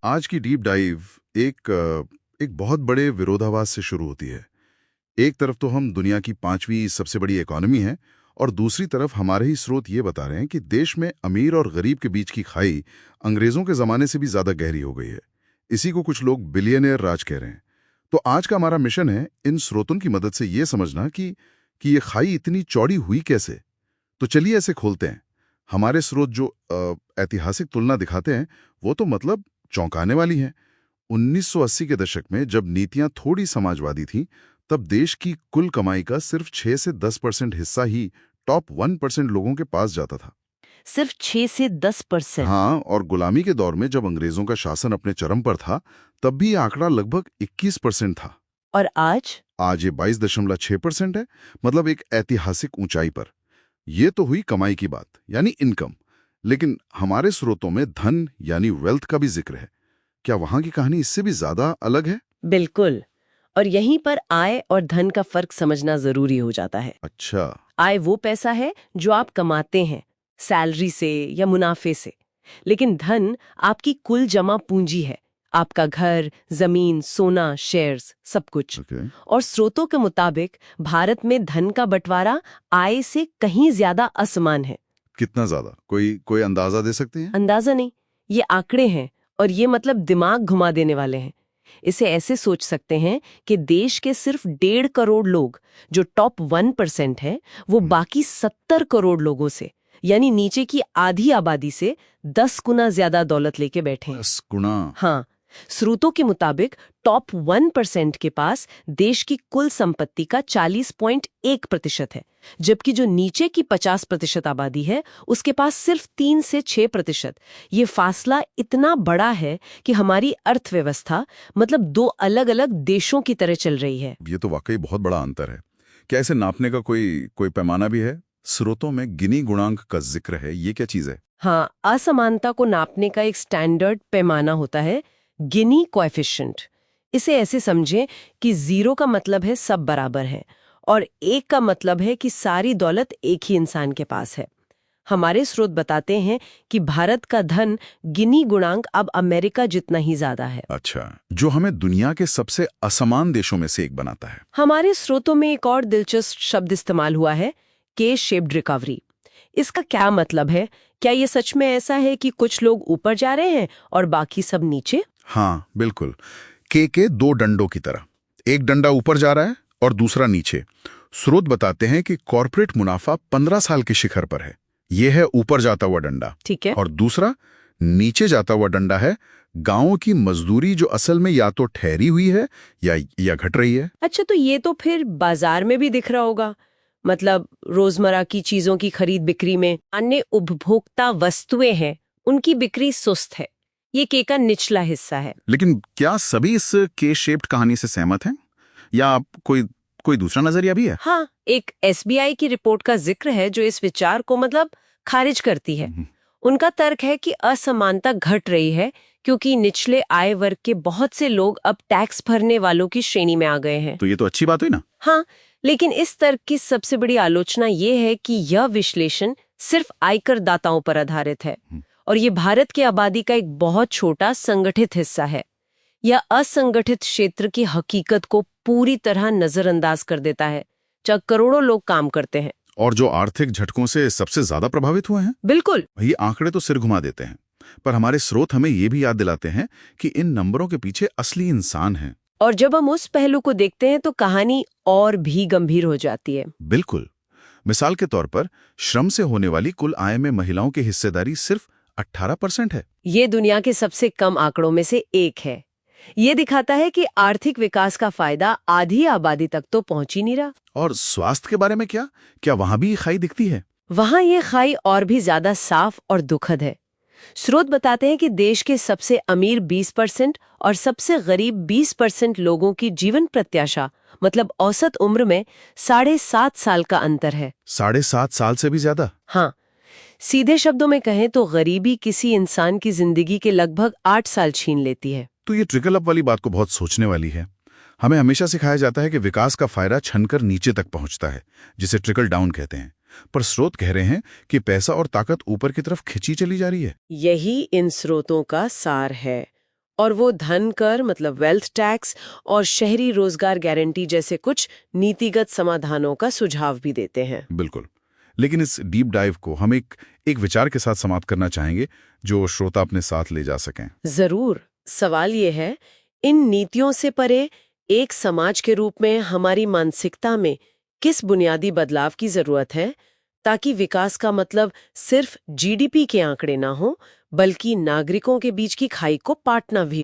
आज की deep dive एक बहुत बड़े विरोधाभास से शुरू होती है। एक तरफ तो हम दुनिया की 5वीं सबसे बड़ी इकोनॉमी है और दूसरी तरफ हमारे ही स्रोत ये बता रहे हैं कि देश में अमीर और गरीब के बीच की खाई अंग्रेजों के जमाने से भी ज्यादा गहरी हो गई है। इसी को कुछ लोग बिलियनियर राज कह रहे हैं। तो आज का हमारा मिशन है इन स्रोतों की मदद से ये समझना कि ये खाई इतनी चौड़ी हुई कैसे। तो चलिए ऐसे खोलते हैं। हमारे स्रोत जो ऐतिहासिक तुलना दिखाते हैं वो तो मतलब चौंकाने वाली हैं। 1980 के दशक में जब नीतियां थोड़ी समाजवादी थीं, तब देश की कुल कमाई का सिर्फ 6 से 10% हिस्सा ही टॉप 1% लोगों के पास जाता था। सिर्फ 6 से 10%। हाँ, और गुलामी के दौर में जब अंग्रेजों का शासन अपने चरम पर था, तब भी ये आंकड़ा लगभग 21% था। और आज ये 22.6% है, मतलब एक ऐतिहासिक ऊंचाई पर। ये तो हुई कमाई की बात, यानी इनकम। लेकिन हमारे स्रोतों में धन यानी वेल्थ का भी जिक्र है। क्या वहां की कहानी इससे भी ज्यादा अलग है? बिल्कुल। और यहीं पर आय और धन का फर्क समझना जरूरी हो जाता है। अच्छा। आय वो पैसा है जो आप कमाते हैं, सैलरी से या मुनाफे से। लेकिन धन आपकी कुल जमा पूंजी है, आपका घर, जमीन, सोना, शेयर्स, सब कुछ। ओके। और स्रोतों के मुताबिक भारत में धन का बंटवारा आय से कहीं ज्यादा असमान है। कितना ज्यादा? कोई अंदाजा दे सकते हैं? अंदाजा नहीं, ये आंकड़े हैं और ये मतलब दिमाग घुमा देने वाले हैं। इसे ऐसे सोच सकते हैं कि देश के सिर्फ 1.5 करोड़ लोग जो टॉप 1% है, वो बाकी 70 करोड़ लोगों से, यानी नीचे की आधी आबादी से 10 गुना ज्यादा दौलत लेके बैठे हैं। 10 गुना? हाँ, स्रोतों के मुताबिक टॉप 1% के पास देश की कुल संपत्ति का 40.1% है, जबकि जो नीचे की 50% आबादी है उसके पास सिर्फ 3 से 6%। ये फासला इतना बड़ा है कि हमारी अर्थव्यवस्था मतलब दो अलग अलग देशों की तरह चल रही है। ये तो वाकई बहुत बड़ा अंतर है। क्या इसे नापने का कोई पैमाना भी है? स्रोतों में गिनी गुणांक का जिक्र है, ये क्या चीज है? हाँ, असमानता को नापने का एक स्टैंडर्ड पैमाना होता है, गिनी कोएफिशिएंट। इसे ऐसे समझें कि 0 का मतलब है सब बराबर हैं और 1 का मतलब है कि सारी दौलत एक ही इंसान के पास है। हमारे स्रोत बताते हैं कि भारत का धन गिनी गुणांक अब अमेरिका जितना ही ज्यादा है। अच्छा, जो हमें दुनिया के सबसे असमान देशों में से एक बनाता है। हमारे स्रोतों में एक और दिलचस्प शब्द इस्तेमाल हुआ है, के शेप्ड रिकवरी। इसका क्या मतलब है? क्या ये सच में ऐसा है कि कुछ लोग ऊपर जा रहे हैं और बाकी सब नीचे? हाँ, बिल्कुल। के 2 डंडों की तरह। एक डंडा ऊपर जा रहा है और दूसरा नीचे। स्रोत बताते हैं कि कॉर्पोरेट मुनाफा 15 साल के शिखर पर है। यह है ऊपर जाता हुआ डंडा। ठीक है। और दूसरा नीचे जाता हुआ डंडा है गांवों की मजदूरी, जो असल में या तो ठहरी हुई है या घट रही है। अच्छा, तो ये तो फिर बाजार में भी दिख रहा होगा, मतलब रोजमर्रा की चीजों की खरीद बिक्री में। अन्य उपभोक्ता वस्तुएं हैं, उनकी बिक्री सुस्त है। ये के का निचला हिस्सा है। लेकिन क्या सभी इस के शेप्ड कहानी से सहमत हैं, या कोई दूसरा नजरिया भी है? हाँ, एक एसबीआई की रिपोर्ट का जिक्र है जो इस विचार को मतलब खारिज करती है। उनका तर्क है कि असमानता घट रही है क्योंकि निचले आय वर्ग के बहुत से लोग अब टैक्स भरने वालों की श्रेणी में आ गए हैं। तो ये तो अच्छी बात हुई ना। हाँ, लेकिन इस तर्क की सबसे बड़ी आलोचना ये है कि यह विश्लेषण सिर्फ आयकर दाताओं पर आधारित है और ये भारत की आबादी का एक बहुत छोटा संगठित हिस्सा है। यह असंगठित क्षेत्र की हकीकत को पूरी तरह नजरअंदाज कर देता है, जहाँ करोड़ों लोग काम करते हैं और जो आर्थिक झटकों से सबसे ज्यादा प्रभावित हुए हैं। बिल्कुल। ये आंकड़े तो सिर घुमा देते हैं, पर हमारे स्रोत हमें ये भी याद दिलाते हैं कि इन नंबरों के पीछे असली इंसान हैं। और जब हम उस पहलू को देखते हैं तो कहानी और भी गंभीर हो जाती है। बिल्कुल। मिसाल के तौर पर श्रम से होने वाली कुल आय में महिलाओं की हिस्सेदारी सिर्फ 18% है। ये दुनिया के सबसे कम आंकड़ों में से एक है। ये दिखाता है कि आर्थिक विकास का फायदा आधी आबादी तक तो पहुंच ही नहीं रहा। और स्वास्थ्य के बारे में क्या वहां भी खाई दिखती है? वहां ये खाई और भी ज्यादा साफ और दुखद है। स्रोत बताते हैं कि देश के सबसे अमीर 20% और सबसे गरीब 20% लोगों की जीवन प्रत्याशा, मतलब औसत उम्र में 7.5 साल का अंतर है। 7.5 साल से भी ज्यादा? हाँ, सीधे शब्दों में कहें तो गरीबी किसी इंसान की जिंदगी के लगभग 8 साल छीन लेती है। तो ये ट्रिकल अप वाली बात को बहुत सोचने वाली है। हमें हमेशा सिखाया जाता है कि विकास का फायदा छनकर नीचे तक पहुंचता है, जिसे ट्रिकल डाउन कहते हैं। पर स्रोत कह रहे हैं कि पैसा और ताकत ऊपर की तरफ खिंची चली जा रही है। यही इन स्रोतों का सार है। और वो धन कर मतलब वेल्थ टैक्स और शहरी रोजगार गारंटी जैसे कुछ नीतिगत समाधानों का सुझाव भी देते हैं। बिल्कुल। लेकिन इस डीप डाइव को हम एक विचार के साथ समाप्त करना चाहेंगे जो श्रोता अपने साथ ले जा सकें। जरूर। सवाल ये है, इन नीतियों से परे एक समाज के रूप में हमारी मानसिकता में किस बुनियादी बदलाव की जरूरत है ताकि विकास का मतलब सिर्फ जीडीपी के आंकड़े ना हो, बल्कि नागरिकों के बीच की खाई को पाटना भी